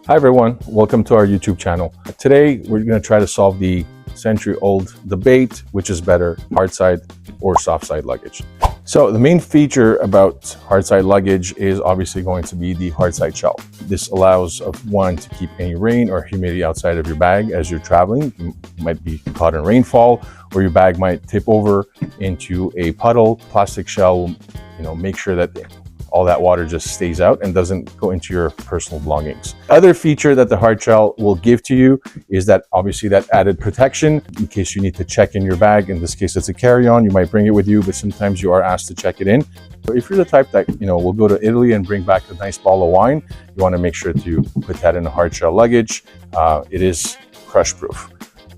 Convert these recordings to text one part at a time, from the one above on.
Hi everyone, welcome to our YouTube channel. Today we're going to try to solve the century-old debate, which is better, hard side or soft side luggage. So the main feature about hard side luggage is obviously going to be the hard side shell. This allows one to keep any rain or humidity outside of your bag as you're traveling. You might be caught in rainfall, or your bag might tip over into a puddle. Plastic shell will, make sure that all that water just stays out and doesn't go into your personal belongings. Other feature that the hard shell will give to you is that obviously that added protection in case you need to check in your bag. In this case, it's a carry-on. You might bring it with you, but sometimes you are asked to check it in. So if you're the type that, will go to Italy and bring back a nice bottle of wine, you want to make sure to put that in a hard shell luggage. It is crush proof.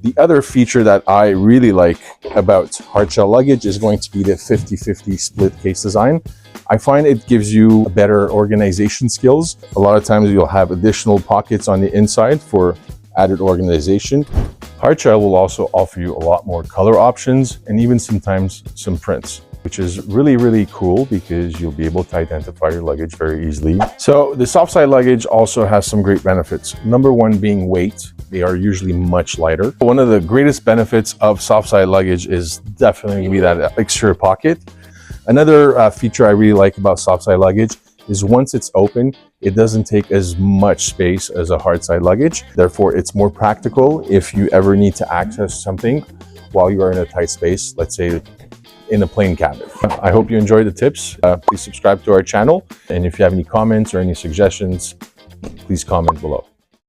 The other feature that I really like about hard shell luggage is going to be the 50-50 split case design. I find it gives you better organization skills. A lot of times you'll have additional pockets on the inside for added organization. Hard shell will also offer you a lot more color options and even sometimes some prints, which is really, really cool because you'll be able to identify your luggage very easily. So the soft side luggage also has some great benefits. Number one being weight. They are usually much lighter. One of the greatest benefits of soft side luggage is definitely going to be that extra pocket. Another feature I really like about soft side luggage is once it's open, it doesn't take as much space as a hard side luggage. Therefore, it's more practical if you ever need to access something while you are in a tight space, let's say in a plane cabin. I hope you enjoyed the tips. Please subscribe to our channel. And if you have any comments or any suggestions, please comment below.